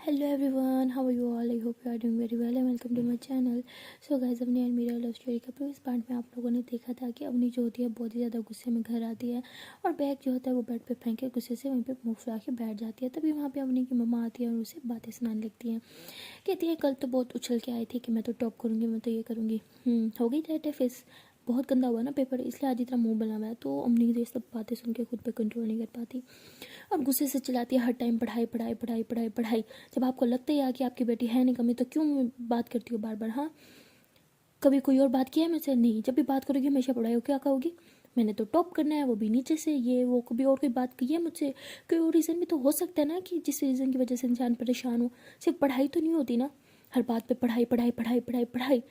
Hello everyone, how are you all? I hope you are doing very well and welcome to my channel. So guys, Avni and Meera love story का previous part में आप लोगों ने देखा था कि अवनी जो होती है बहुत ही ज़्यादा गुस्से में घर आती है और बैग जो होता है वो बेड पे फेंक के गुस्से से वहीं पे मुंह फुला के बैठ जाती है। तभी वहाँ पे अवनी की मम्मा आती है और उसे बातें सुनाने लगती हैं। कहती है कल तो बहुत उछल के आई थी कि मैं तो टॉप करूँगी, मैं तो ये करूँगी। हो गई टाइट है फेस, बहुत गंदा हुआ ना पेपर, इसलिए आज इतना मुंह बना हुआ है। तो अवनी ये सब बातें सुन के खुद पे कंट्रोल नहीं कर पाती और गुस्से से चिल्लाती है हर टाइम पढ़ाई पढ़ाई पढ़ाई पढ़ाई पढ़ाई। जब आपको लगता है कि आपकी बेटी है नहीं कमी तो क्यों बात करती हो बार बार? हाँ, कभी कोई और बात किया है मुझसे? नहीं, जब भी बात करोगी हमेशा पढ़ाई हो। क्या कहोगी? मैंने तो टॉप करना है, वो भी नीचे से, ये वो। कभी और कोई बात की है मुझसे? कोई और रीज़न भी तो हो सकता है ना कि जिस रीज़न की वजह से इंसान परेशान हो। सिर्फ पढ़ाई तो नहीं होती ना, हर बात पे पढ़ाई पढ़ाई पढ़ाई पढ़ाई पढ़ाई।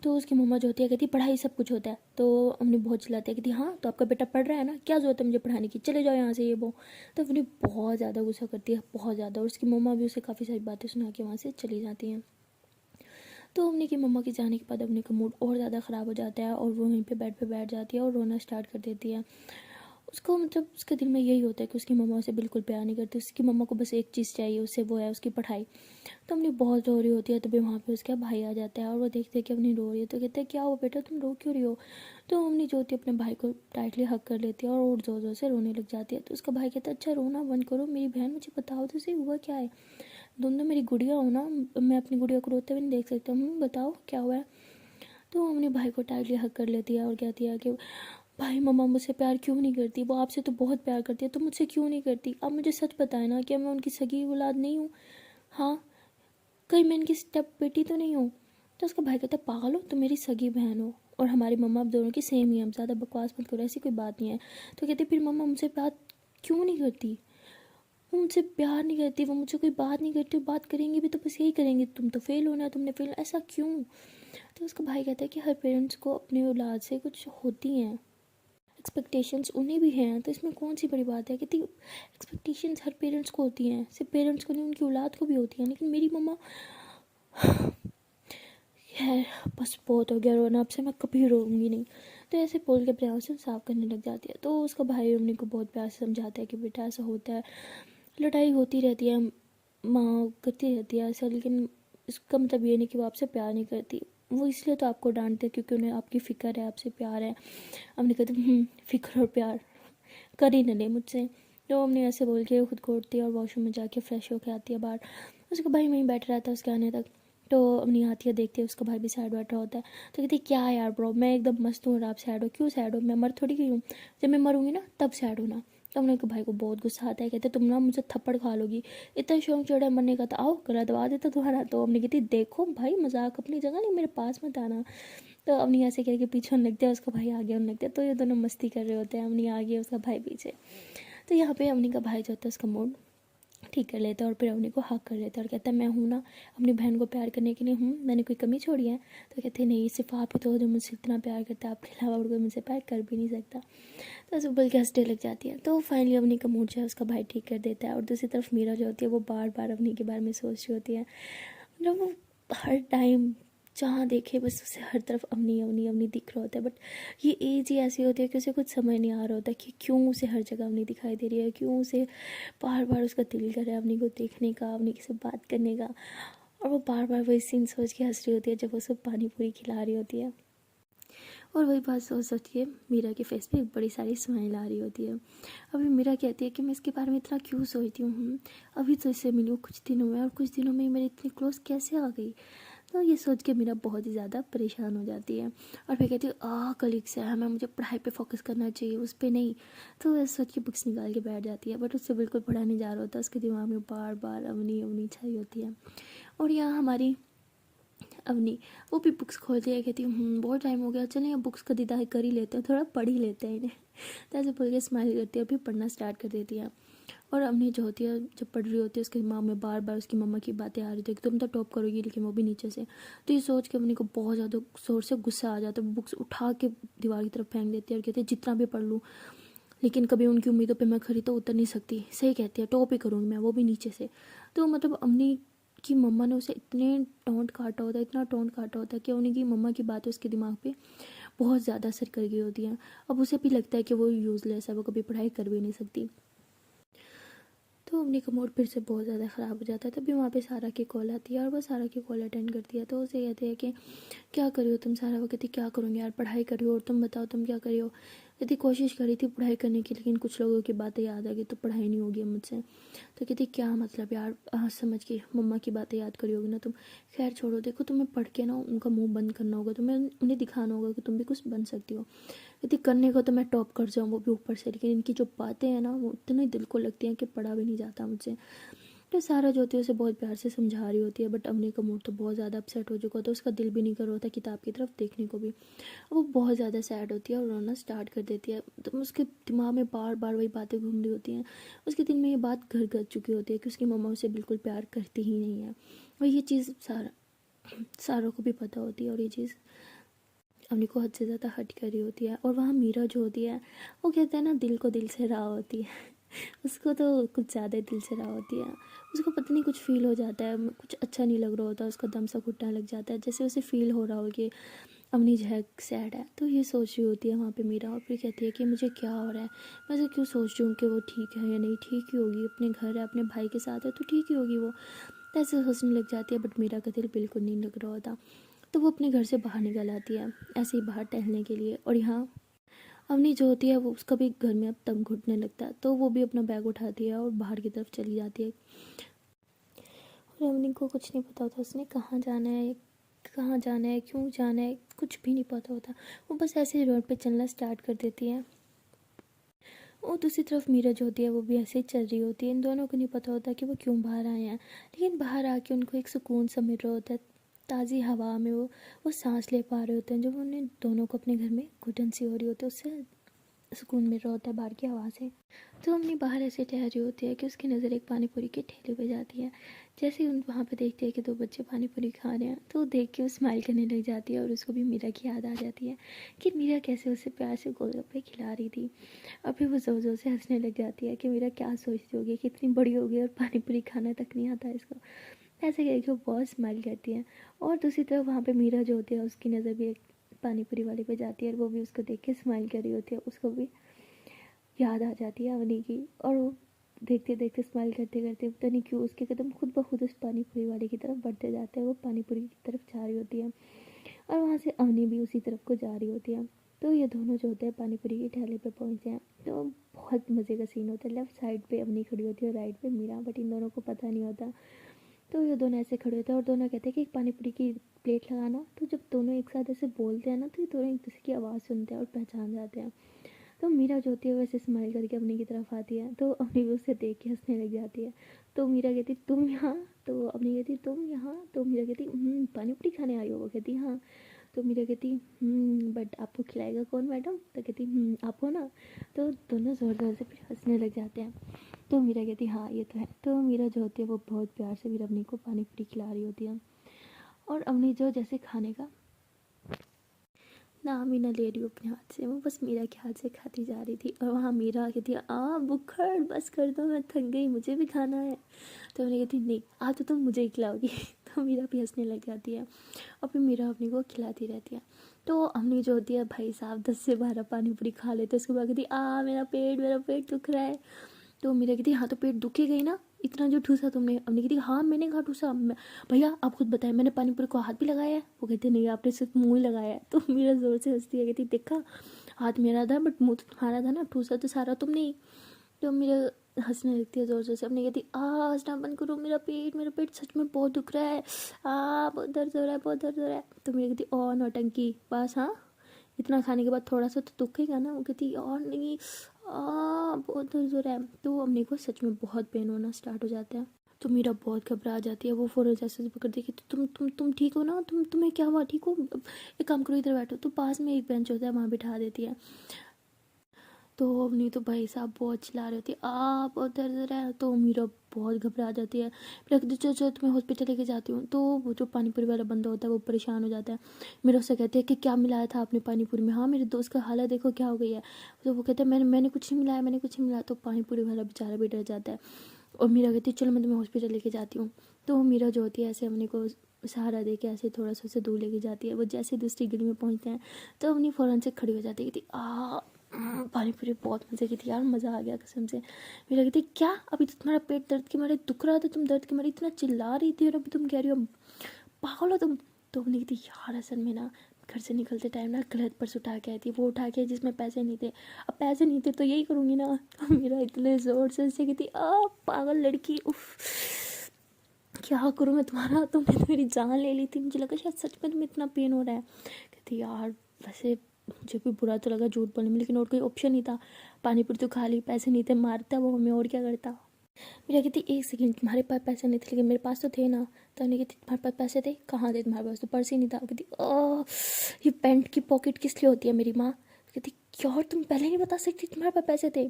तो उसकी मम्मा जो होती है कहती पढ़ाई सब कुछ होता है। तो हमने बहुत चिल्लाती है, कहती हाँ तो आपका बेटा पढ़ रहा है ना, क्या ज़रूरत है मुझे पढ़ाने की, चले जाओ यहाँ से, ये वो। तो अपनी बहुत ज़्यादा गुस्सा करती है, बहुत ज़्यादा। और उसकी मम्मा भी उसे काफ़ी सारी बातें सुना के वहाँ से चली जाती हैं। तो अवनी की मम्मा के जाने के बाद अवनी का मूड और ज़्यादा ख़राब हो जाता है और वो वहीं पे बेड पे बैठ जाती है और रोना स्टार्ट कर देती है। उसको मतलब उसके दिल में यही होता है कि उसकी मम्मा उसे बिल्कुल प्यार नहीं करती, उसकी मम्मा को बस एक चीज़ चाहिए उससे, वो है उसकी पढ़ाई। तो अवनी बहुत रो रही होती है, तभी वहाँ पे उसका भाई आ जाता है और वो देखते हैं कि अवनी रो रही है तो कहते हैं क्या हो बेटा, तुम रो क्यों रही हो? तो अवनी जो होती है अपने भाई को टाइटली हक कर लेती है और ज़ोर ज़ोर से रोने लग जाती है। तो उसका भाई कहता है अच्छा रोना बंद करो मेरी बहन, मुझे बताओ तो सही हुआ क्या है। दोनों मेरी गुड़िया हो ना, मैं अपनी गुड़िया को रोते हुए नहीं देख सकता हूँ, बताओ क्या हुआ है। तो अपने भाई को टाइटली हक कर लेती है और कहती है कि भाई मम्मा मुझसे प्यार क्यों नहीं करती, वो आपसे तो बहुत प्यार करती है, तो मुझसे क्यों नहीं करती? आप मुझे सच बताए ना, क्या मैं उनकी सगी औलाद नहीं हूँ? हाँ, कहीं मैं इनकी स्टेप बेटी तो नहीं हूँ? तो उसका भाई कहता है पागल हो, तो मेरी सगी बहन हो और हमारी मम्मा अब दोनों की सेम ही है, हम ज़्यादा बकवास मत करो, ऐसी कोई बात नहीं है। तो कहते फिर मम्मा मुझसे बात क्यों नहीं करती? वो मुझसे प्यार नहीं करती, वो मुझसे कोई बात नहीं करती, बात करेंगी भी तो बस यही करेंगी तुम तो फेल होना है, तुमने फेल, ऐसा क्यों? तो उसका भाई कहता है कि हर पेरेंट्स को अपनी औलाद से कुछ होती हैं, एक्सपेक्टेशंस उन्हें भी हैं, तो इसमें कौन सी बड़ी बात है। कहती एक्सपेक्टेशंस हर पेरेंट्स को होती हैं, सिर्फ पेरेंट्स को नहीं, उनकी औलाद को भी होती हैं, लेकिन मेरी मम्मा है। बस बहुत हो गया रोना, अब से मैं कभी रोऊंगी नहीं। तो ऐसे बोल के अपने आंसू साफ करने लग जाती है। तो उसका भाई मम्मी को बहुत प्यार से समझाता है कि बेटा ऐसा होता है, लड़ाई होती रहती है, माँ करती रहती है ऐसा, लेकिन इसका मतलब ये नहीं कि वो आपसे प्यार नहीं करती, वो इसलिए तो आपको डांटते हैं क्योंकि उन्हें आपकी फ़िक्र है, आपसे प्यार है। हमने कहते फ़िक्र और प्यार कर ही न ले मुझसे। तो हमने ऐसे बोल के खुद को उठती है और वॉशरूम में जाके फ्रेश होके आती है बाहर। उसका भाई वहीं बैठ रहा था उसके आने तक। तो अपनी आती है, देखती है उसका भाई भी साइड बैठा होता है। तो कहती है क्या यार ब्रो, मैं एकदम मस्त हूँ और आप सैड हो? क्यों सैड हो, मैं मर थोड़ी गई हूँ, जब मैं मरूंगी ना तब सैड होना। तो हमने भाई को बहुत गुस्सा आता है, कहते तुम ना मुझे थप्पड़ खा लोगी, इतना शौक चढ़ा है मरने का, तो आओ गला दबा देता तुम्हारा। तो हमने कहती देखो भाई मजाक अपनी जगह, नहीं मेरे पास मत आना। तो अवनी ऐसे कह के पीछे होने लगते हैं, उसका भाई आगे होने लगता है, तो ये दोनों मस्ती कर रहे होते हैं, अवनी आगे उसका भाई पीछे। तो यहाँ पे अवनी का भाई जो होता है उसका मूड ठीक कर लेता है और फिर अवनी को हक कर लेता है और कहता है मैं हूँ ना अपनी बहन को प्यार करने के लिए हूँ, मैंने कोई कमी छोड़ी है? तो कहते हैं नहीं, सिर्फ आप ही तो हो जो मुझसे इतना प्यार करता है, आपके अलावा और कोई मुझसे प्यार कर भी नहीं सकता। तो ऐसे बोल के हंसने लग जाती है। तो फाइनली अवनी का मूड जो है उसका भाई ठीक कर देता है और दूसरी तरफ मीरा जो होती है वो बार बार अवनी के बारे में सोच रही होती है। मतलब वो हर टाइम जहाँ देखे बस उसे हर तरफ अवनी अवनी अवनी दिख रहा होता है। बट ये एज ही ऐसी होती है कि उसे कुछ समझ नहीं आ रहा होता कि क्यों उसे हर जगह अवनी दिखाई दे रही है, क्यों उसे बार बार उसका दिल कर रहा है अवनी को देखने का, अवनी से बात करने का। और वो बार बार वही सीन सोच के हंस रही होती है जब वो उसको पानी पूरी खिला रही होती है। और वही बात सोच सोच के मीरा के फेस पे बड़ी सारी स्माइल आ रही होती है। अभी मीरा कहती है कि मैं इसके बारे में इतना क्यों सोचती हूँ, अभी तो इससे मिली हूँ कुछ दिनों में और कुछ दिनों में ही मेरी इतनी क्लोज कैसे आ गई। तो ये सोच के मीरा बहुत ही ज़्यादा परेशान हो जाती है और फिर कहती है कलीग से है, मैं मुझे पढ़ाई पे फोकस करना चाहिए उस पर नहीं। तो ऐसे सोच के बुक्स निकाल के बैठ जाती है, बट उससे बिल्कुल पढ़ा नहीं जा रहा होता, उसके दिमाग में बार बार अवनी अवनी छाई होती है। और यहाँ हमारी अवनी वो भी बुक्स खोलती है, कहती बहुत टाइम हो गया, चलें अब बुक्स का दीदार कर ही लेते हैं, थोड़ा पढ़ ही लेते हैं इन्हें। तो ऐसे बोल के स्माइल करती है और फिर पढ़ना स्टार्ट कर देती है। और अवनी जो होती है जब पढ़ रही होती है उसके दिमाग में बार बार उसकी मम्मा की बातें आ रही थी कि तुम तो टॉप करोगी, लेकिन वो भी नीचे से। तो ये सोच के अवनी को बहुत ज़्यादा जोर से गुस्सा आ जाता है, बुक्स उठा के दीवार की तरफ फेंक देती है और कहती है जितना भी पढ़ लूँ लेकिन कभी उनकी उम्मीदों पे मैं खरी तो उतर नहीं सकती, सही कहती है, टॉप ही करूँगी मैं, वो भी नीचे से। तो मतलब अवनी की मम्मा ने उसे इतने टोंट काटा होता है, इतना टोंट काटा होता है कि उन्हीं की मम्मा की बातें उसके दिमाग पे बहुत ज़्यादा असर कर गई होती हैं। अब उसे भी लगता है कि वो यूज़लेस है, वो कभी पढ़ाई कर भी नहीं सकती। तो अवनी का मूड फिर से बहुत ज़्यादा ख़राब हो जाता है। तभी वहाँ पे सारा की कॉल आती है और वो सारा की कॉल अटेंड करती है। तो उसे कहती है कि क्या कर रही हो तुम सारा? वो कहती क्या करूँगी यार, पढ़ाई कर रही हो, और तुम बताओ तुम क्या कर रही हो? कहती कोशिश करी थी पढ़ाई करने की, लेकिन कुछ लोगों की बातें याद आ गई तो पढ़ाई नहीं होगी अब मुझसे। तो कहती क्या मतलब यार, समझ के मम्मा की बातें याद करी होगी ना तुम। खैर छोड़ो, देखो तुम्हें पढ़ के ना उनका मुंह बंद करना होगा, तुम्हें उन्हें दिखाना होगा कि तुम भी कुछ बन सकती हो। यदि करने को तो मैं टॉप कर जाऊँ, वो भी ऊपर से, लेकिन इनकी जो बातें हैं ना वो इतनी दिल को लगती हैं कि पढ़ा भी नहीं जाता मुझसे। तो सारा जो होती है उसे बहुत प्यार से समझा रही होती है, बट अवनी का मूड तो बहुत ज़्यादा अपसेट हो चुका होता है, उसका दिल भी नहीं कर रहा होता किताब की तरफ देखने को भी। वो बहुत ज़्यादा सैड होती है और रोना स्टार्ट कर देती है। तो उसके दिमाग में बार बार वही बातें घूम रही होती हैं। उसके दिल में ये बात घर कर चुकी होती है कि उसकी मम्मा उसे बिल्कुल प्यार करती ही नहीं है, और ये चीज़ सारों को भी पता होती है, और ये चीज़ अवनी को हद से ज़्यादा हर्ट कर रही होती है। और वहाँ मीरा जो होती है वो कहते हैं ना, दिल को दिल से राह होती है। उसको तो कुछ ज़्यादा ही दिल से राह होती है। उसको पता नहीं कुछ फील हो जाता है, कुछ अच्छा नहीं लग रहा होता, उसका दम सा घुटने लग जाता है, जैसे उसे फील हो रहा हो कि अवनी जो है सैड है। तो ये सोच रही होती है वहाँ पे मीरा, और फिर कहती है कि मुझे क्या हो रहा है, मैं ऐसे क्यों सोच रही हूँ कि वो ठीक है या नहीं। ठीक ही होगी, अपने घर है, अपने भाई के साथ है, तो ठीक ही होगी वो। तो ऐसे सोचने लग जाती है, बट मीरा का दिल बिल्कुल नहीं लग रहा होता। तो वो अपने घर से बाहर निकल आती है ऐसे ही बाहर टहलने के लिए। और यहाँ अवनी जो होती है वो, उसका भी घर में अब दम घुटने लगता है, तो वो भी अपना बैग उठाती है और बाहर की तरफ चली जाती है। और अवनी को कुछ नहीं पता होता उसने कहाँ जाना है, कहाँ जाना है, क्यों जाना है, कुछ भी नहीं पता होता। वो बस ऐसे ही रोड पे चलना स्टार्ट कर देती है। और दूसरी तरफ मीरा जो होती है वो भी ऐसे ही चल रही होती है। इन दोनों को नहीं पता होता कि वो क्यों बाहर आए हैं, लेकिन बाहर आके उनको एक सुकून सा मिल रहा होता है। ताज़ी हवा में वो सांस ले पा रहे होते हैं, जब उन्हें दोनों को अपने घर में घुटन सी हो रही होती है, उससे सुकून मिल रहा होता है बाहर की हवा से। तो अपनी बाहर ऐसे ठहरी होती है कि उसकी नज़र एक पानी पूरी के ठेले पे जाती है। जैसे ही उन वहाँ पे देखती है कि दो बच्चे पानी पूरी खा रहे हैं, तो देख के वो स्माइल करने लग जाती है, और उसको भी मीरा की याद आ जाती है कि मीरा कैसे उसे प्यार से गोलगप्पे खिला रही थी। और फिर वो ज़ोर ज़ोर से हंसने लग जाती है कि मीरा क्या सोचती होगी कि इतनी बड़ी हो गई और पानी पूरी खाना तक नहीं आता इसको। ऐसे कह के वो बहुत स्माइल करती है। और दूसरी तरफ वहाँ पे मीरा जो होती है उसकी नज़र भी एक पानी पूरी वाले पे जाती है, और वो भी उसको देख के स्माइल कर रही होती है। उसको भी याद आ जाती है अवनी की, और वो देखते देखते स्माइल करते करते पता नहीं क्यों उसके कदम खुद ब खुद उस पानी पूरी वाले की तरफ बढ़ते जाते हैं। वो पानी पूरी की तरफ जा रही होती है, और वहाँ से अवनी भी उसी तरफ को जा रही होती है। तो ये दोनों जो होते हैं पानी पूरी के ठेले पे पहुँचते हैं। तो बहुत मज़े का सीन होता है। लेफ्ट साइड पे अवनी खड़ी होती है और राइट पे मीरा, बट इन दोनों को पता नहीं होता। तो ये दोनों ऐसे खड़े होते हैं और दोनों कहते हैं कि एक पानी पूरी की प्लेट लगाना। तो जब दोनों एक साथ ऐसे बोलते हैं ना, तो ये दोनों एक दूसरे की आवाज़ सुनते हैं और पहचान जाते हैं। तो मीरा जो होती है वैसे स्माइल करके अपनी की तरफ आती है, तो अपनी भी उसे देख के हंसने लग जाती है। तो मीरा कहती तुम यहाँ? तो अपनी कहती तुम यहाँ? तो मीरा कहती पानी पूरी खाने आई हो? वो कहती हाँ। तो मीरा कहती बट आपको खिलाएगा कौन मैडम? तो कहती आप हो ना। तो दोनों ज़ोर ज़ोर से फिर हंसने लग जाते हैं। तो मीरा कहती हाँ ये तो है। तो मीरा जो होती है वो बहुत प्यार से फिर अवनी को पानी पूरी खिला रही होती है, और अवनी जो जैसे खाने का नाम ही ना ले रही हूँ अपने हाथ से, वो बस मीरा के हाथ से खाती जा रही थी। और वहाँ मीरा कहती बुखड़ बस कर दो, मैं थक गई, मुझे भी खाना है। तो मैंने कहती नहीं, आज तो तुम मुझे ही खिलाओगी। तो मीरा भी हंसने लग जाती है, और फिर मीरा अपनी को खिलाती रहती है। तो अम्मी जो होती है भाई साहब 10 से 12 पानी पूरी खा लेते, उसके बाद कहती मेरा पेट दुख रहा है। तो मीरा कहती हाँ तो पेट दुखेगा ही ना, इतना जो ठूसा तुमने। अम्मी कहती हाँ मैंने कहा ठूसा, भैया आप खुद बताएं, मैंने पानी पूरी को हाथ भी लगाया है? वो कहते नहीं आपने सिर्फ मुँह ही लगाया है। तो मीरा ज़ोर से हंसती है, कहती देखा हाथ मेरा था बट मुँह तो तुम्हारा था ना, ठूसा तो सारा तुमने ही। तो मीरा हंसने लगती है ज़ोर ज़ोर से। अपनी कहती हंसना बंद करो, मेरा पेट सच में बहुत दुख रहा है, बहुत दर्द हो रहा है, बहुत दर्द हो रहा है। तो मेरी कहती और नौटंकी बस, हाँ इतना खाने के बाद थोड़ा सा तो दुखेगा ना? वो कहती और नहीं, बहुत दर्द हो रहा है। तो अम्मी को सच में बहुत पेन होना स्टार्ट हो जाता है। तो मीरा बहुत घबरा जाती है, वो फ़ौरन जैसे पकड़ती है कि तुम ठीक हो ना, तुम्हें क्या हुआ, ठीक हो? एक काम करो इधर बैठो। तो पास में एक बेंच होता है, वहाँ बिठा देती है। तो अवनी तो भाई साहब बहुत चिल्ला रही होती है बहुत दर्द हो रहा है। तो मीरा बहुत घबरा जाती है, फिर कहती चलो चलो तुम्हें हॉस्पिटल लेके जाती हूँ। तो वो जो पानीपुरी वाला बंदा होता है वो परेशान हो जाता है। मेरा उससे कहते हैं कि क्या मिलाया था आपने पानीपुरी में? हाँ मेरे दोस्त का हालत देखो क्या हो गई है। तो वो कहता है मैंने कुछ नहीं मिलाया, मैंने कुछ नहीं मिलाया। तो पानीपुरी वाला बेचारा भी डर जाता है, और मीरा कहती है चलो मैं तुम्हें हॉस्पिटल लेके जाती हूँ। तो मीरा जो होती है ऐसे अवनी को सहारा दे के ऐसे थोड़ा सा दूर लेके जाती है। वो जैसे दूसरी गली में पहुँचते हैं तो अवनी फ़ौरन से खड़ी हो जाती है, कहती पानी पूरी बहुत मज़े की थी यार, मज़ा आ गया कसम से। मेरी कहती क्या अभी तो तुम्हारा पेट दर्द के मारे दुख रहा था, तुम दर्द के मारे इतना चिल्ला रही थी और अभी तुम कह रही हो पागल हो तुम। तो हमने कहती यार असल में ना घर से निकलते टाइम ना गलत पर्स उठा के आई थी, वो उठा के जिसमें पैसे नहीं थे। अब पैसे नहीं थे तो यही करूँगी ना। तो मेरा इतने ज़ोर से उससे कहती पागल लड़की, उफ क्या करूँ मैं तुम्हारा, तुमने तो मेरी जान ले ली थी, मुझे लगा शायद सच में तुम्हें इतना पेन हो रहा है। कहती यार वैसे मुझे भी बुरा तो लगा झूठ बोलने में, लेकिन और कोई ऑप्शन नहीं था, पानी पूरी तो खा ली, पैसे नहीं थे, मारता वो हमें और क्या करता। मेरा कहती एक सेकंड तुम्हारे पास पैसे नहीं थे, लेकिन मेरे पास तो थे ना। तो नहीं कहती तुम्हारे पास पैसे थे, कहाँ थे तुम्हारे पास, तो पर्स ही नहीं था। कहती ये पैंट की पॉकेट किस लिए होती है मेरी माँ। कहती यार तुम पहले नहीं बता सकती तुम्हारे पास पैसे थे।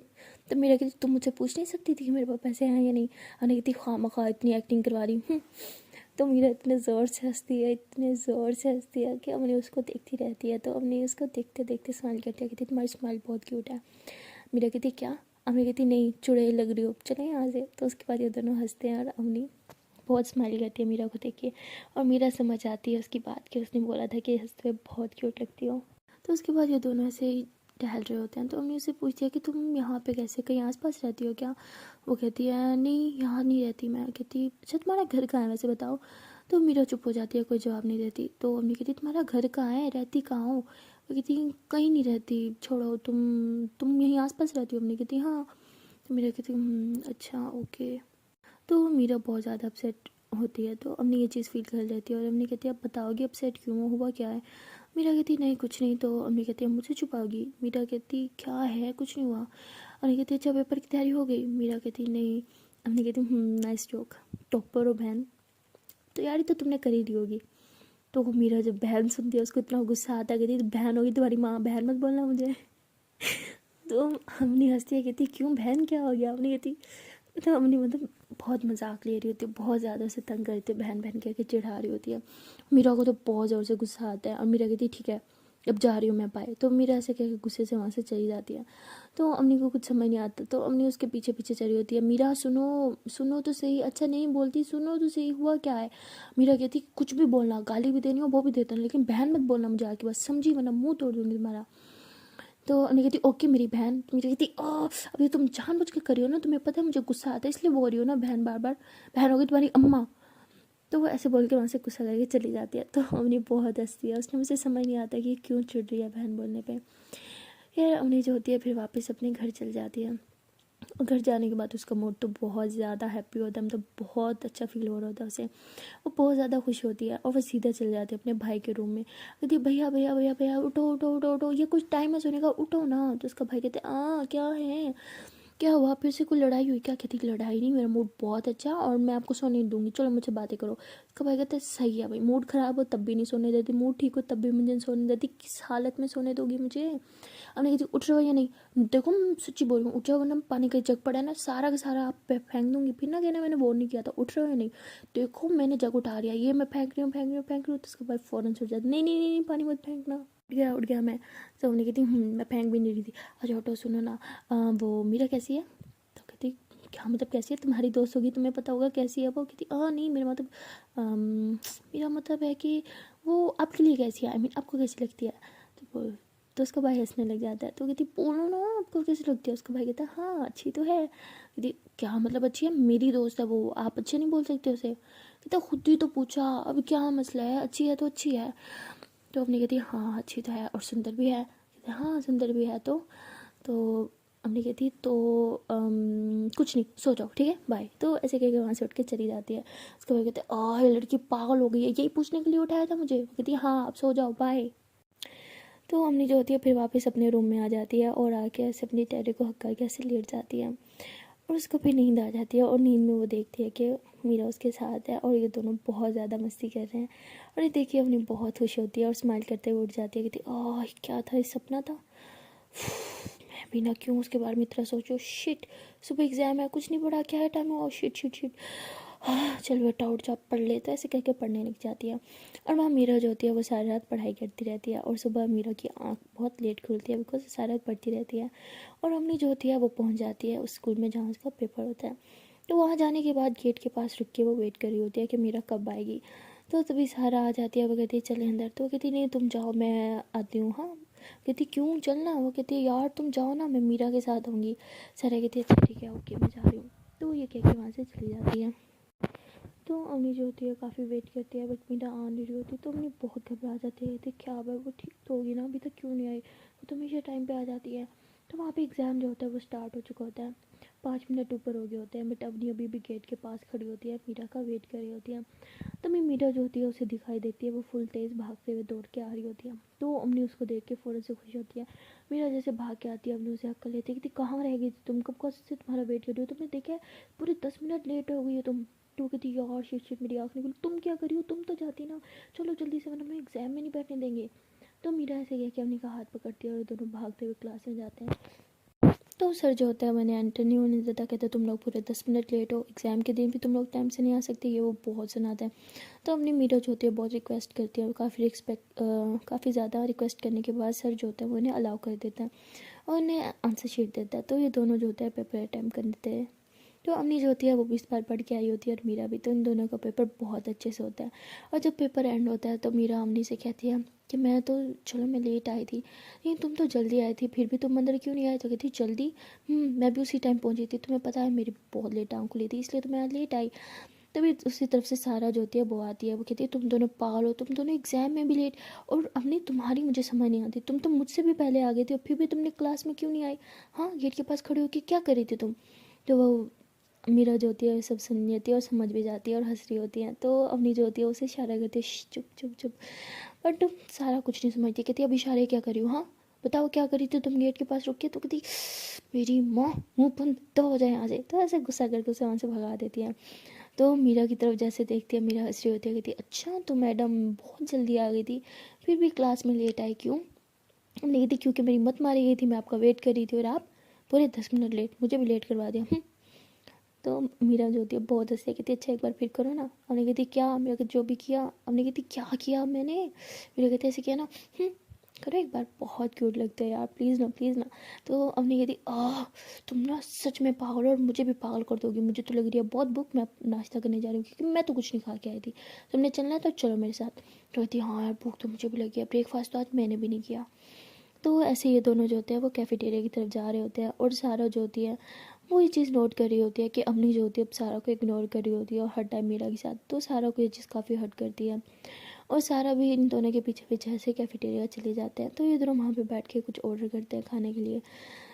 तो मेरा कहती तुम मुझसे पूछ नहीं सकती थी कि मेरे पास पैसे हैं या नहीं। अने कहती खामखा इतनी एक्टिंग करवा रही हूँ। तो मीरा इतने ज़ोर से हंसती है, इतने ज़ोर से हंसती है कि अमनी उसको देखती रहती है। तो अमनी उसको देखते देखते स्माइल करती है, कहती तुम्हारी स्माइल बहुत क्यूट है। मीरा कहती क्या, अमनी कहती नहीं चुड़ैल लग रही हो, चले यहाँ से। तो उसके बाद ये दोनों हंसते हैं और अमनी बहुत स्माइल करती है मीरा को देख के। और मीरा समझ आती है उसकी बात कि उसने बोला था कि हंसते हुए बहुत क्यूट लगती हो। तो उसके बाद ये दोनों ऐसे ही टहल रहे होते हैं। तो अम्मी उससे पूछती है कि तुम यहाँ पे कैसे, कहीं आसपास रहती हो क्या। वो कहती है नहीं यहाँ नहीं रहती मैं। कहती अच्छा तुम्हारा घर कहाँ है वैसे बताओ। तो मीरा चुप हो जाती है, कोई जवाब नहीं देती। तो अम्मी कहती तुम्हारा घर कहाँ है, रहती कहाँ हो। वो कहती कहीं नहीं रहती, छोड़ो तुम यहीं आसपास रहती हो। अम्मी कहती हाँ। तो मीरा कहती अच्छा ओके। तो मीरा बहुत ज़्यादा अपसेट होती है। तो अम्मी ये चीज़ फील कर लेती है और अम्मी कहती है अब बताओगी अपसेट क्यों, हुआ क्या है। मीरा कहती नहीं कुछ नहीं। तो अम्मी कहती है मुझसे छुपाओगी। मीरा कहती क्या है, कुछ नहीं हुआ। अम्मी कहती अच्छा पेपर की तैयारी हो गई। मीरा कहती नहीं। अम्मी कहती नाइस जोक, टॉपर हो बहन, तैयारी तो तुमने कर ही ली होगी। तो मीरा जब बहन सुनती है उसको इतना गुस्सा आता है, कहती बहन होगी तुम्हारी माँ, बहन मत बोलना मुझे। तो अम्मी हंसती है, कहती क्यों बहन क्या हो गया। अम्मी कहती तो अम्मी मतलब बहुत मजाक ले रही होती है, बहुत ज़्यादा उसे तंग करती है, बहन बहन कह के चिढ़ा रही होती है। मीरा को तो बहुत ज़ोर से गुस्सा आता है और मीरा कहती ठीक है अब जा रही हूँ मैं पाए। तो मीरा ऐसे कह के गुस्से से वहाँ से चली जाती है। तो अम्मी को कुछ समझ नहीं आता, तो अम्मी उसके पीछे पीछे चली होती है, मीरा सुनो सुनो तो सही, अच्छा नहीं बोलती, सुनो तो सही हुआ क्या है। मीरा कहती कुछ भी बोलना, गाली भी देनी हो वो भी देता हूँ, लेकिन बहन मत बोलना मुझे आके, बस समझी, वरना मुँह तोड़ दूँगी तुम्हारा। तो अम्मी कहती ओके मेरी बहन। मेरी कहती अभी तुम जानबूझ के करी हो ना, तुम्हें पता है मुझे गुस्सा आता है इसलिए बोल रही हो ना बहन, बार बार बहन होगी तुम्हारी अम्मा। तो वो ऐसे बोल के वहाँ से गुस्सा करके चली जाती है। तो अम्मी बहुत हंसती है, उसने मुझे समझ नहीं आता कि क्यों चिढ़ रही है बहन बोलने पे। यार अम्मी जो होती है फिर वापस अपने घर चल जाती है। और घर जाने के बाद उसका मूड तो बहुत ज़्यादा हैप्पी होता है, मतलब बहुत अच्छा फील हो रहा होता है उसे, वो बहुत ज़्यादा खुश होती है। और वह सीधा चल जाती है अपने भाई के रूम में, कहती है भैया भैया भैया भैया उठो उठो उठो उठो, ये कुछ टाइम है सोने का, उठो ना। तो उसका भाई कहते हैं क्या है, क्या हुआ, फिर से कोई लड़ाई हुई क्या। कहती लड़ाई नहीं, मेरा मूड बहुत अच्छा और मैं आपको सोने नहीं दूंगी, चलो मुझसे बातें करो। उसका भाई कहते सही है भाई, मूड ख़राब हो तब भी नहीं सोने देती, मूड ठीक हो तब भी मुझे नहीं सोने देती, किस हालत में सोने दोगी मुझे। अब नहीं कहती उठ रहे हो या नहीं, देखो मैं सच्ची बोल रही हूँ, उठ जाओ वरना पानी का जग पड़ा है ना सारा का सारा आप पे फेंक दूंगी, फिर ना कहना मैंने वो नहीं किया था, उठ रहे हो या नहीं। देखो मैंने जग उठा लिया, ये मैं फेंक रही हूँ फेंक रही हूँ फेंक रही हूँ। तो उसके बाद फ़ौरन छुट जाती, नहीं नहीं नहीं पानी मत फेंकना, उठ गया मैं। तो उन्हें कहती मैं फेंक भी नहीं रही थी। अच्छा ऑटो सुनो ना, वो मीरा कैसी है। तो कहती क्या मतलब कैसी है, तुम्हारी दोस्त होगी तुम्हें पता होगा कैसी है वो। कहती नहीं मेरा मतलब मेरा मतलब है कि वो आपके लिए कैसी है, आई मीन आपको कैसी लगती है। तो उसका भाई हंसने लग जाता है। तो कहती बोलो ना आपको कैसी लगती है। उसका भाई कहता है हाँ अच्छी तो है। कहती क्या मतलब अच्छी है, मेरी दोस्त है वो, आप अच्छे नहीं बोल सकते उसे। कहता खुद ही तो पूछा, अब क्या मसला है, अच्छी है तो अच्छी है। तो अपनी कहती हाँ अच्छी तो है और सुंदर भी है। कहते हाँ सुंदर भी है। तो अपनी कहती तो कुछ नहीं, सो जाओ ठीक है बाय। तो ऐसे कह के वहाँ से उठ के चली जाती है। उसके बाद कहते ये लड़की पागल हो गई है, यही पूछने के लिए उठाया था मुझे। कहती हाँ आप सो जाओ बाय। तो अम्मी जो होती है फिर वापस अपने रूम में आ जाती है और आके ऐसे अपनी टेडी को हक्का के ऐसे लेट जाती है। और उसको फिर नींद आ जाती है और नींद में वो देखती है कि मीरा उसके साथ है और ये दोनों बहुत ज़्यादा मस्ती कर रहे हैं। और ये देखिए अपनी बहुत खुश होती है और स्माइल करते हुए उठ जाती है, कहती क्या था, इस सपना था। मैं भी ना क्यों उसके बारे में इतना सोचो, शिट सुबह एग्ज़ाम है, कुछ नहीं पढ़ा, क्या है टाइम है, शिट शिट शिट। चल बेटा उठ जा पढ़ ले। तो ऐसे कह के पढ़ने लग जाती है। और वहाँ मीरा जो होती है वो सारी रात पढ़ाई करती रहती है और सुबह मीरा की आँख बहुत लेट खुलती है बिकॉज सारी रात पढ़ती रहती है। और अम्मी जो होती है वो पहुँच जाती है उस स्कूल में जहाँ उसका पेपर होता है। तो वहाँ जाने के बाद गेट के पास रुक के वो वेट कर रही होती है कि मीरा कब आएगी। तो तभी सारा आ जाती है, वो कहती है चले अंदर। तो वो कहती नहीं तुम जाओ मैं आती हूँ, हाँ कहती क्यों, चलना। वो कहती है यार तुम जाओ ना, मैं मीरा के साथ आऊँगी। सारा कहती है अच्छा ठीक है ओके मैं जा रही हूँ। तो ये कह के वहाँ से चली जाती है। तो अम्मी जो होती है काफ़ी वेट करती है, बट मीरा आ नहीं रही होती। तो अम्मी बहुत घबरा जाती है, कहती क्या भाई वो ठीक तो होगी ना, अभी तक क्यों नहीं आई, वो तो हमेशा टाइम पे आ जाती है। तो वहाँ पे एग्ज़ाम जो होता है वो स्टार्ट हो चुका होता है, 5 मिनट ऊपर हो गए होते हैं, बट अवनी अभी भी गेट के पास खड़ी होती है, मीरा का वेट कर रही होती है। तो मैं मीरा जो होती है उसे दिखाई देती है, वो फुल तेज़ भागते हुए दौड़ के आ रही होती है। तो अम्मी उसको देख के फ़ौरन से खुश होती है। मीरा जैसे भाग के आती है, अम्मी उसे हक कर लेती है कि कहाँ रह गई थी तुम, कब से तुम्हारा वेट कर रही हो, तुमने देखा है पूरे 10 मिनट लेट हो गई हो तुम। तो वो कहती यार शिट शिट मेरी आँख निकली, तुम क्या करी हो, तुम तो जाती ना, चलो जल्दी से वरना हमें एग्जाम में नहीं बैठने देंगे। तो मीरा ऐसे कह के अम्मी का हाथ पकड़ती है और दोनों भागते हुए क्लास में जाते हैं। तो सर जो होता है मैंने एंटर नहीं होने देता, कहते तुम लोग पूरे 10 मिनट लेट हो, एग्ज़ाम के दिन भी तुम लोग टाइम से नहीं आ सकते, ये वो बहुत सुनाता है। तो अपनी मीरा जो होती है बहुत रिक्वेस्ट करती है, और काफ़ी ज़्यादा रिक्वेस्ट करने के बाद सर जो होता है वो उन्हें अलाउ कर देता है और उन्हें आंसर शीट देता है। तो ये दोनों जो होता है पेपर अटैम्प्ट कर देते हैं। तो अम्मी जो होती है वो भी इस बार पढ़ के आई होती है और मीरा भी। तो इन दोनों का पेपर बहुत अच्छे से होता है। और जब पेपर एंड होता है तो मीरा अम्मी से कहती है कि मैं तो चलो मैं लेट आई थी, लेकिन तुम तो जल्दी आई थी, फिर भी तुम अंदर क्यों नहीं आए। तो कहती जल्दी, मैं भी उसी टाइम पहुंची थी, तुम्हें पता है मेरी बहुत लेट आँख खुली थी, इसलिए तो मैं आज लेट आई। तभी उसी तरफ से सारा जो होती है वो आती है, वो कहती है तुम दोनों पागल हो, तुम दोनों एग्जाम में भी लेट, और अम्मी तुम्हारी मुझे समझ नहीं आती, तुम तो मुझसे भी पहले आ गई थी और फिर भी तुमने क्लास में क्यों नहीं आई। हाँ गेट के पास खड़ी होकर क्या कर रही थी तुम। तो वो मीरा जो होती है ये सब सुन लेती है और समझ भी जाती है और हंस रही होती है। तो अवनी जो होती है उसे इशारा करती है चुप चुप चुप, बट सारा कुछ नहीं समझती। कहती अब इशारे क्या करी हो, हाँ बताओ क्या करी थी तुम गेट के पास रुक के। तो कहती मेरी माँ मुँह बंद तो हो जाए यहाँ से। तो ऐसे गुस्सा करके उसे वहाँ से भगा देती है। तो मीरा की तरफ जैसे देखती है, मीरा हंस रही होती है, कहती अच्छा तो मैडम बहुत जल्दी आ गई थी, फिर भी क्लास में लेट आई क्यों। हमने कहती क्योंकि मेरी मत मारी गई थी, मैं आपका वेट कर रही थी और आप पूरे 10 मिनट लेट, मुझे भी लेट करवा दिया। तो मीरा जो होती है बहुत हंसती है, कहती अच्छा एक बार फिर करो ना। हमने कहती क्या, मेरा कहती जो भी किया। हमने कहती क्या किया मैंने। मेरा कहते ऐसे किया ना, करो एक बार, बहुत क्यूट लगता है यार, प्लीज़ ना प्लीज़ ना। तो हमने कहती तुम ना सच में पागल हो और मुझे भी पागल कर दोगी, मुझे तो लग रही है बहुत भूख, मैं नाश्ता करने जा रही हूँ क्योंकि मैं तो कुछ नहीं खा के आई थी, तुमने चलना है तो चलो मेरे साथ। तो कहती हाँ यार भूख तो मुझे भी लगी है, ब्रेकफास्ट तो आज मैंने भी नहीं किया। तो ऐसे ये दोनों जो होते हैं वो कैफेटेरिया की तरफ जा रहे होते हैं, और सारा जो होती है वो ये चीज़ नोट कर रही होती है कि अम्मी जो होती है अब सारा को इग्नोर कर रही होती है और हर टाइम मीरा के साथ। तो सारा को ये चीज़ काफ़ी हर्ट करती है, और सारा भी इन दोनों के पीछे पीछे ऐसे कैफेटेरिया चले जाते हैं। तो ये दोनों वहाँ पे बैठ के कुछ ऑर्डर करते हैं खाने के लिए।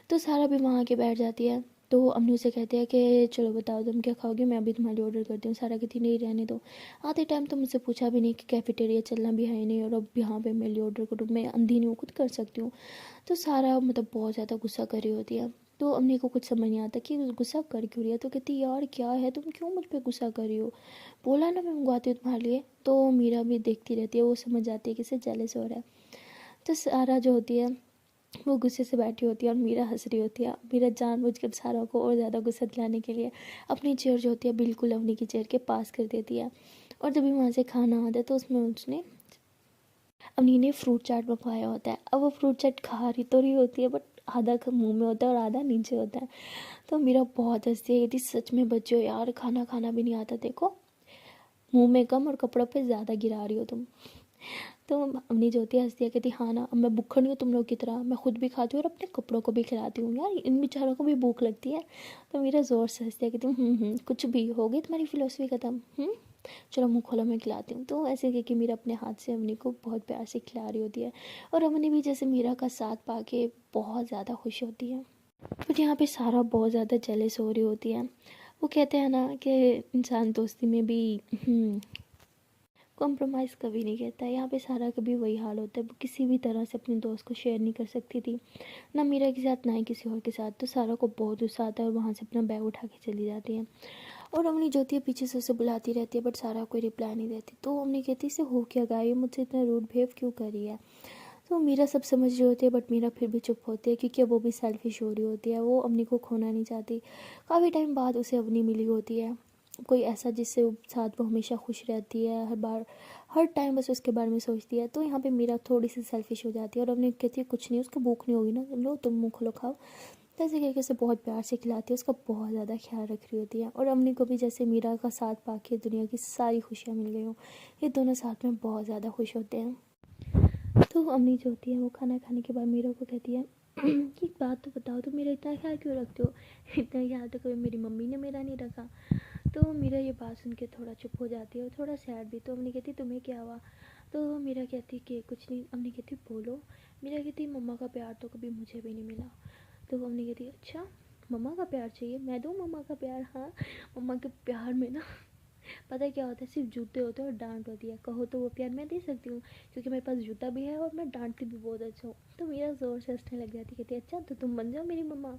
तो सारा भी वहाँ आके बैठ जाती है। तो अम्मी उसे कहते हैं कि चलो बताओ तुम क्या खाओगे, मैं अभी तुम्हारे लिए ऑर्डर करती हूँ। सारा कहती नहीं रहने दो, आते टाइम तो मुझसे पूछा भी नहीं कि कैफेटेरिया चलना भी है नहीं, और अब यहाँ पे मेरे लिए ऑर्डर करूँ, मैं अंधी नहीं हूँ, खुद कर सकती हूँ। तो सारा मतलब बहुत ज़्यादा गुस्सा कर रही होती है। तो अम्मी को कुछ समझ नहीं आता कि गुस्सा कर क्यों रही है। तो कहती यार क्या है, तुम क्यों मुझ पर गुस्सा कर रही हो, बोला ना मैं मंगवाती हूँ तुम्हारे लिए। तो मीरा भी देखती रहती है, वो समझ जाती है कि इसे जेलस हो रहा है। तो सारा जो होती है वो गुस्से से बैठी होती है और मीरा हंस रही होती है। मीरा जानबूझकर सारा को और ज़्यादा गुस्सा दिलाने के लिए अपनी चेयर जो होती है बिल्कुल अवनी की चेयर के पास कर देती है। और जब भी वहाँ से खाना आता है तो उसमें उसने अवनी ने फ्रूट चाट मंगवाया होता है। अब वो फ्रूट चाट खा रही तो रही होती है, बट आधा मुंह में होता है और आधा नीचे होता है। तो मीरा बहुत हंसती है, यदि सच में बच्चों यार खाना खाना भी नहीं आता, देखो मुंह में कम और कपड़ों पे ज़्यादा गिरा रही हो तुम। तो अम्मी जो होती है हंसती है, कहती हाँ ना, अब मैं भूखा नहीं हूँ तुम लोग की तरह, मैं खुद भी खाती हूँ और अपने कपड़ों को भी खिलाती हूँ, यार इन बेचारों को भी भूख लगती है। तो मेरा ज़ोर से हंसती है, कहती हूँ कुछ भी हो गई तुम्हारी फिलोसफी ख़त्म, चलो मुँह खोलो मैं खिलाती हूँ। तो ऐसे कह के मीरा अपने हाथ से अम्मी को बहुत प्यार से खिला रही होती है, और अम्मी भी जैसे मीरा का साथ पा के बहुत ज़्यादा खुश होती है। बट यहाँ पे सारा बहुत ज़्यादा जेलस हो रही होती है। वो कहते हैं ना कि इंसान दोस्ती में भी कॉम्प्रोमाइज़ कभी नहीं कहता है। यहाँ पे सारा का भी वही हाल होता है, वो किसी भी तरह से अपने दोस्त को शेयर नहीं कर सकती थी, ना मीरा के साथ ना ही किसी और के साथ। तो सारा को बहुत गुस्सा आता है और वहाँ से अपना बैग उठा के चली जाती है। और अम्मी जो होती है पीछे से उसे बुलाती रहती है, बट सारा कोई रिप्लाई नहीं देती। तो अम्मी कहती इसे हो क्या गया, ये मुझसे इतना रूड बिहेव क्यों कर रही है। तो मीरा सब समझ रही होती है, बट मीरा फिर भी चुप होती है क्योंकि वो भी सेल्फिश हो रही होती है, वो अवनी को खोना नहीं चाहती। काफ़ी टाइम बाद उसे अवनी मिली होती है, कोई ऐसा जिससे साथ वो हमेशा खुश रहती है, हर बार हर टाइम बस उसके बारे में सोचती है। तो यहाँ पे मीरा थोड़ी सी सेल्फिश हो जाती है और अवनी कहती है कुछ नहीं, उसको भूख नहीं होगी ना, लो तुम मुँह खोलो खाओ। तो ऐसे करके उसे बहुत प्यार से खिलाती है, उसका बहुत ज़्यादा ख्याल रख रही होती है। और अवनी को भी जैसे मीरा का साथ पाके दुनिया की सारी खुशियाँ मिल गई हों, ये दोनों साथ में बहुत ज़्यादा खुश होते हैं। तो अम्मी जो होती है वो खाना खाने के बाद मीरा को कहती है कि एक बात तो बताओ, तो मेरा इतना ख्याल क्यों रखते हो? इतना ख्याल तो कभी मेरी मम्मी ने मेरा नहीं रखा। तो मीरा ये बात सुन के थोड़ा चुप हो जाती है और थोड़ा सैड भी। तो अम्मी कहती तुम्हें क्या हुआ? तो मीरा कहती कि कुछ नहीं। अम्मी कहती बोलो। मीरा कहती मम्मा का प्यार तो कभी मुझे भी नहीं मिला। तो अम्मी कहती अच्छा, मम्मा का प्यार चाहिए, मैं दूँ मम्मा का प्यार? हाँ, मम्मा के प्यार में ना पता है क्या होता है, सिर्फ जूते होते हैं और डांट होती है। कहो तो वो प्यार मैं दे सकती हूँ क्योंकि मेरे पास जूता भी है और मैं डांटती भी बहुत अच्छा हूँ। तो मेरा ज़ोर से हंसने लग जाती, कहती अच्छा तो तुम बन जाओ मेरी मम्मा।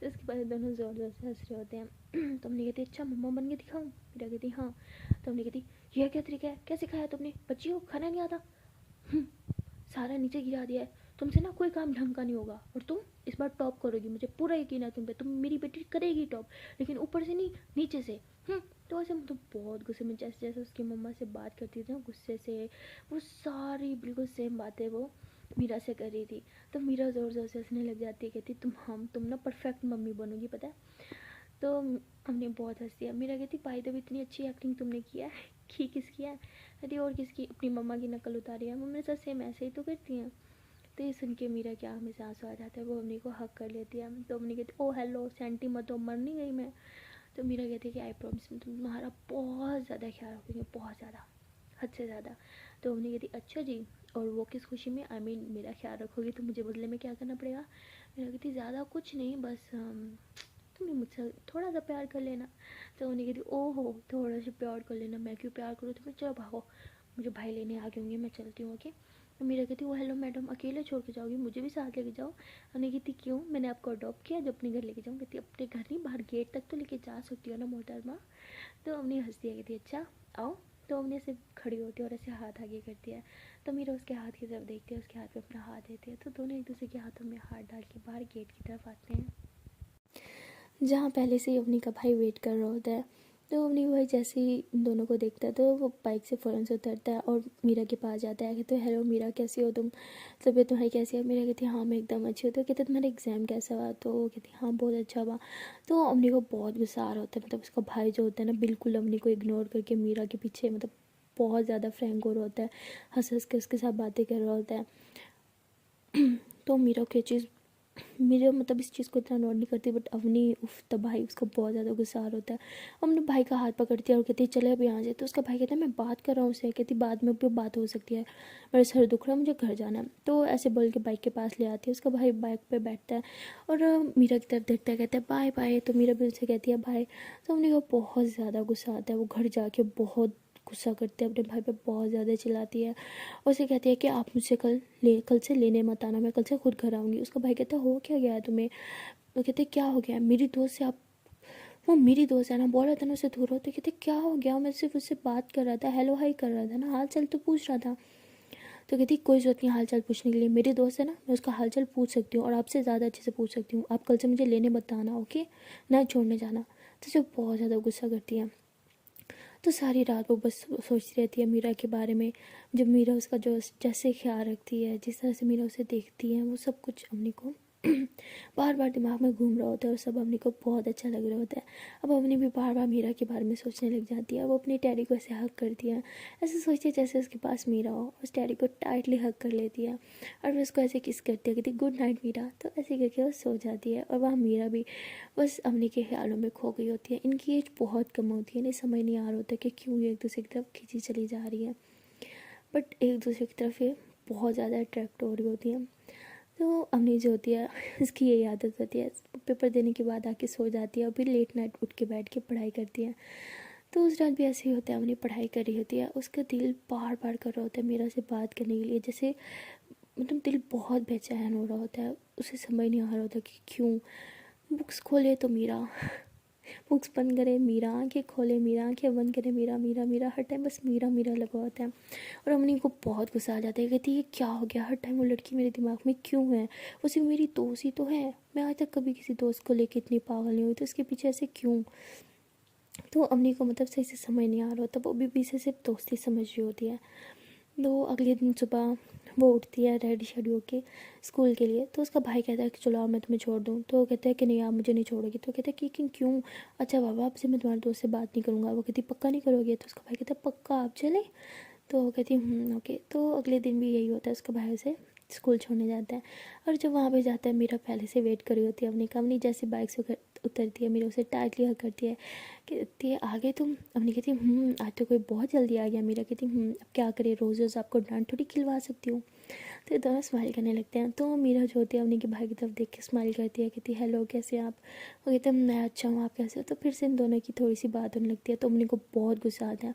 तो इसके बाद दोनों ज़ोर ज़ोर से हंस रहे होते हैं। तो हमने कहती अच्छा मम्मा बन के दिखाऊँ? मेरा कहती हाँ। तो हमने कहती यह क्या तरीका है, क्या सिखाया तुमने? बच्ची हो, खाना नहीं आता? सारा नीचे गिरा दिया है, तुमसे ना कोई काम ढंग का नहीं होगा और तुम इस बार टॉप करोगी, मुझे पूरा यकीन है तुम पे, तुम मेरी बेटी करेगी टॉप, लेकिन ऊपर से नहीं नीचे से। तो ऐसे मतलब बहुत गुस्से में, जैसे जैसे उसकी मम्मा से बात करती थी ना गुस्से से, वो सारी बिल्कुल सेम बातें वो मीरा से कर रही थी। तो मीरा ज़ोर ज़ोर से हंसने लग जाती है, कहती तुम ना परफेक्ट मम्मी बनोगी पता है। तो हमने बहुत हंस दिया। मीरा कहती भाई तो इतनी अच्छी एक्टिंग तुमने किया है कि किसकी है? कहती और किसकी? अपनी मम्मा की नकल उतारी है, मम्मी सच सेम ऐसे ही तो करती हैं। तो ये सुन के मीरा क्या हमें से आंसू आ जाता है, वो अम्मी को हक कर लेती है। तो अम्मी कहती ओ हेलो सेंटी मत हो, मर नहीं गई मैं। तो मीरा कहती है कि आई प्रॉमिस मैं तुम्हारा बहुत ज़्यादा ख्याल रखूँगी, बहुत ज़्यादा, हद से ज़्यादा। तो अम्मी कहती अच्छा जी, और वो किस खुशी में? आई मीन मेरा ख्याल रखोगी तो मुझे बदले में क्या करना पड़ेगा? मीरा कहती ज़्यादा कुछ नहीं, बस तुम मुझसे थोड़ा सा प्यार कर लेना। तो उन्हें कहती ओहो थोड़ा सा प्यार कर लेना, मैं क्यों प्यार करूँ तुम्हें? चलो भागो, मुझे भाई लेने आ गए होंगे, मैं चलती हूँ ओके। तो मीरा कहती वो हेलो मैडम अकेले छोड़ के जाओगी, मुझे भी साथ लेके जाओ। उन्हें कहती क्यों, मैंने आपको अडॉप्ट किया जब अपने घर लेके जाऊँ? कहती अपने घर नहीं, बाहर गेट तक तो लेके जा सकती हो ना मोहतरमा। तो हमने हंस दिया, कहती अच्छा आओ। तो हमने ऐसे खड़ी होती है और ऐसे हाथ आगे करती है। तो मीरा उसके हाथ की तरफ देखती है, उसके हाथ पे अपना हाथ देती है, तो दोनों एक दूसरे के हाथों में हाथ डाल के बाहर गेट की तरफ आते हैं, जहाँ पहले से ही अवनी का भाई वेट कर रहा होता है। तो अवनी भाई जैसे ही इन दोनों को देखता है तो वो बाइक से फ़ौरन से उतरता है और मीरा के पास जाता है। कहते हेलो मीरा कैसी हो तुम, तबीयत तुम्हारी कैसी है? मीरा कहती हाँ मैं एकदम अच्छी हूँ। तो कहते तुम्हारा एग्ज़ाम कैसा हुआ? तो वो कहती हाँ बहुत अच्छा हुआ। तो अवनी को बहुत गुस्सा आ रहा होता है, मतलब उसका भाई जो होता है ना बिल्कुल अवनी को इग्नोर करके मीरा के पीछे मतलब बहुत ज़्यादा फ्रैंक हो रहा होता है, हंस हंस के उसके साथ बातें कर रहा होता है। तो मीरा की चीज़ मेरे मतलब इस चीज़ को इतना नोट नहीं करती, बट अवनी उफ तब भाई उसका बहुत ज़्यादा गुस्सा आ रहा होता है। अपने भाई का हाथ पकड़ती है और कहती है चले अब यहाँ से। तो उसका भाई कहता है मैं बात कर रहा हूँ उससे। कहती बाद में भी बात हो सकती है, मेरा सर दुख रहा है, मुझे घर जाना है। तो ऐसे बोल के बाइक के पास ले आती है, उसका भाई बाइक पे बैठता है और मीरा की तरफ देखता है, कहता है बाय बाय। तो मीरा भी उनसे कहती है बाय। तो अवनी को बहुत ज़्यादा गुस्सा आता है, वो घर जाके बहुत गुस्सा करती है, अपने भाई पे बहुत ज़्यादा चिल्लाती है और उसे कहती है कि आप मुझसे कल से लेने मत आना, मैं कल से खुद घर आऊँगी। उसका भाई कहता है हो क्या गया है तुम्हें? वो कहते क्या हो गया? मेरी दोस्त से आप, वो मेरी दोस्त है ना, बोल रहा था ना उससे दूर हो। तो कहते क्या हो गया? मैं सिर्फ उससे बात कर रहा था, हेलो हाई कर रहा था ना, हाल चाल तो पूछ रहा था। तो कहती कोई ज़रूरत नहीं हाल चाल पूछने के लिए, मेरी दोस्त है ना, मैं उसका हाल चाल पूछ सकती हूँ और आपसे ज़्यादा अच्छे से पूछ सकती हूँ। आप कल से मुझे लेने मत आना ओके, ना छोड़ने जाना। तो जो बहुत ज़्यादा गुस्सा करती है। तो सारी रात वो बस सोचती रहती है मीरा के बारे में, जब मीरा उसका जो जैसे ख्याल रखती है, जिस तरह से मीरा उसे देखती है, वो सब कुछ अवनी को बार बार दिमाग में घूम रहा होता है और सब अवनी को बहुत अच्छा लग रहा होता है। अब अवनी भी बार बार मीरा के बारे में सोचने लग जाती है। वो अपनी टैडी को ऐसे हक करती है, ऐसे सोचती है जैसे उसके पास मीरा हो, उस टैडी को टाइटली हक कर लेती है और फिर उसको ऐसे किस करती है, कहती गुड नाइट मीरा। तो ऐसे करके वो सो जाती है और वहाँ मीरा भी बस अवनी के ख्यालों में खो गई होती है। इनकी एज बहुत कम होती है, इन्हें समझ नहीं आ रहा होता कि क्यों ये एक दूसरे की तरफ खींची चली जा रही है, बट एक दूसरे की तरफ ये बहुत ज़्यादा अट्रैक्ट हो रही होती है। तो अवनी जो होती है इसकी यही आदत होती है, पेपर देने के बाद आके सो जाती है और फिर लेट नाइट उठ के बैठ के पढ़ाई करती है। तो उस रात भी ऐसे ही होता है, अवनी पढ़ाई कर रही होती है, उसका दिल बार बार कर रहा होता है मीरा से बात करने के लिए, जैसे मतलब दिल बहुत बेचैन हो रहा होता है, उसे समझ नहीं आ रहा होता कि क्यों। बुक्स खोले तो मीरा, बुक्स बंद करे मीरा, आंखें खोले मीरा, आंखें बंद करे मीरा, मीरा मीरा, हर टाइम बस मीरा मीरा लगा होता है। और अम्मी को बहुत गुस्सा आ जाता है, कहती है ये क्या हो गया, हर टाइम वो लड़की मेरे दिमाग में क्यों है? वो सिर्फ मेरी दोस्त ही तो है, मैं आज तक कभी किसी दोस्त को लेकर इतनी पागल नहीं हुई, तो इसके पीछे ऐसे क्यों? तो अम्मी को मतलब सही से समझ नहीं आ रहा होता, वो भी पीछे सिर्फ दोस्ती समझ रही होती है। तो अगले दिन सुबह वो उठती है रेडी शेडी होके स्कूल के लिए। तो उसका भाई कहता है कि चलो आओ मैं तुम्हें छोड़ दूँ। तो वो कहता है कि नहीं आप मुझे नहीं छोड़ोगी। तो कहता है कि क्यों? अच्छा बाबा आपसे मैं तुम्हारे दोस्त से बात नहीं करूँगा। वो कहती पक्का नहीं करोगे? तो उसका भाई कहता है पक्का आप चले। तो वो कहती ओके। तो अगले दिन भी यही होता है, उसका भाई उसे स्कूल छोड़ने जाता है और जब वहाँ पे जाता है मीरा पहले से वेट कर रही होती है। अपनी जैसे बाइक से उतरती है, मीरा उसे टाइटली हग करती है, कहती है आगे तुम। अपनी कहती है आज तो कोई बहुत जल्दी आ गया। मीरा कहती अब क्या करे, रोज़ रोज़ आपको डांट थोड़ी खिलवा सकती हूँ। तो दोनों स्माइल करने लगते हैं। तो मीरा जो होती है अपनी के भाई की तरफ देख के स्माइल करती है, कहती है हेलो कैसे हैं आप। वो कहते हैं मैं अच्छा हूँ, आप कैसे हो। तो फिर से इन दोनों की थोड़ी सी बात होने लगती है। तो अम्मी को बहुत गुस्सा आता है।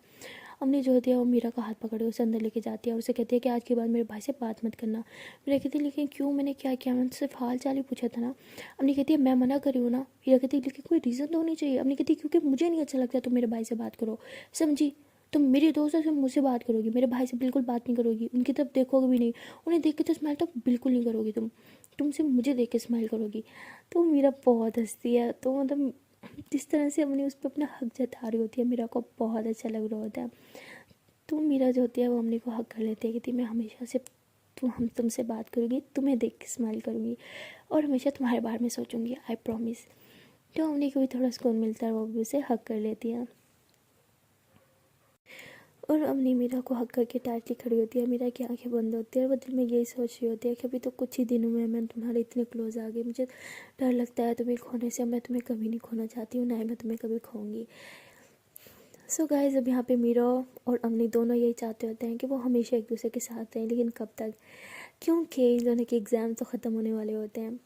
अम्मी जो होती है वो मीरा का हाथ पकड़ के उसे अंदर लेके जाती है और उसे कहती है कि आज के बाद मेरे भाई से बात मत करना। मीरा कहती है लेकिन क्यों, मैंने क्या किया, मैंने सिर्फ हाल चाल ही पूछा था ना। अम्मी कहती है मैं मना करी हूँ ना। मीरा कहती है लेकिन कोई रीज़न तो होनी चाहिए। अम्मी कहती है क्योंकि मुझे नहीं अच्छा लगता तुम मेरे भाई से बात करो, समझी। तुम मेरी दोस्त से मुझसे बात करोगी, मेरे भाई से बिल्कुल बात नहीं करोगी, उनकी तरफ देखोगे भी नहीं, उन्हें देख के तो स्माइल तो बिल्कुल नहीं करोगी तुम सिर्फ मुझे देख के स्माइल करोगी। तो मीरा बहुत हंसती है। तो मतलब जिस तरह से हमने उस पर अपना हक जता रही होती है, मीरा को बहुत अच्छा लग रहा होता है। तो मीरा जो होती है वो अम्मी को हक कर लेती है कि मैं हमेशा से हम तुमसे बात करूँगी, तुम्हें देख के स्माइल करूँगी और हमेशा तुम्हारे बारे में सोचूंगी, आई प्रॉमिस। तो अम्मी को भी थोड़ा सुकून मिलता है, वो भी उसे हक कर लेती है और अम्मी मीरा को हक करके टाइटली खड़ी होती है। मीरा की आंखें बंद होती है और वो दिल में यही सोच रही होती है कि अभी तो कुछ ही दिनों में मैं तुम्हारे इतने क्लोज आ गई, मुझे डर लगता है तुम्हें खोने से। मैं तुम्हें कभी नहीं खोना चाहती हूँ, ना ही मैं तुम्हें कभी खोऊंगी। सो गाइज अब यहाँ पे मीरा और अम्मी दोनों यही चाहते होते हैं कि वो हमेशा एक दूसरे के साथ रहें, लेकिन कब तक, क्योंकि इन दोनों के एग्ज़ाम तो ख़त्म होने वाले होते हैं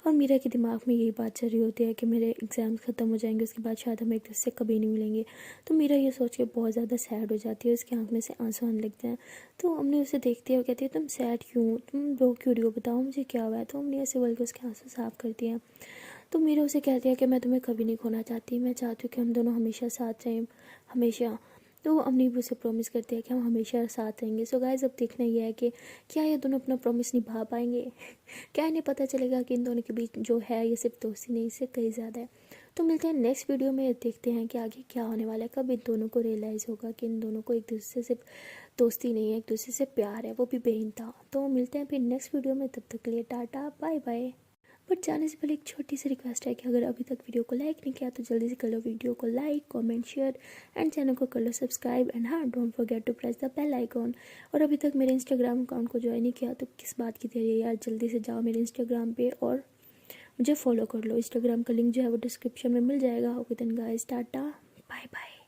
और मीरा के दिमाग में यही बात चल रही होती है कि मेरे एग्ज़ाम्स ख़त्म हो जाएंगे, उसके बाद शायद हम एक दूसरे से कभी नहीं मिलेंगे। तो मीरा ये सोच के बहुत ज़्यादा सैड हो जाती है, उसकी आँख में से आंसू आने लगते हैं। तो अम्मी उसे देखती है और कहती है तुम सैड क्यों, तुम रो क्यों रही हो, बताओ मुझे क्या हुआ है। तो अम्मी ऐसे बोल के उसके आंसू साफ़ करती है। तो मीरा उसे कहती है कि मैं तुम्हें कभी नहीं खोना चाहती, मैं चाहती हूँ कि हम दोनों हमेशा साथ रहें, हमेशा। तो अम्मी भी उसे प्रॉमिस करती है कि हम हमेशा साथ रहेंगे। सो गाइस अब देखना ये है कि क्या ये दोनों अपना प्रॉमिस निभा पाएंगे। क्या इन्हें पता चलेगा कि इन दोनों के बीच जो है ये सिर्फ दोस्ती नहीं, इससे कहीं ज़्यादा है। तो मिलते हैं नेक्स्ट वीडियो में, देखते हैं कि आगे क्या होने वाला है, कब इन दोनों को रियलाइज़ होगा कि इन दोनों को एक दूसरे से सिर्फ दोस्ती नहीं है, एक दूसरे से प्यार है, वो भी बेइंतहा। तो मिलते हैं फिर नेक्स्ट वीडियो में, तब तक के लिए टाटा बाय बाय। बट जाने से पहले एक छोटी सी रिक्वेस्ट है कि अगर अभी तक वीडियो को लाइक नहीं किया तो जल्दी से कर लो वीडियो को like, comment, share and channel को कर लो सब्सक्राइब। एंड हाँ, don't forget to press the bell icon. और अभी तक मेरे इंस्टाग्राम अकाउंट को ज्वाइन नहीं किया तो किस बात की देरी है यार, जल्दी से जाओ मेरे इंस्टाग्राम पे और मुझे फॉलो कर लो। इंस्टाग्राम का लिंक जो है वो डिस्क्रिप्शन में मिल जाएगा। Okay then guys, tata bye bye.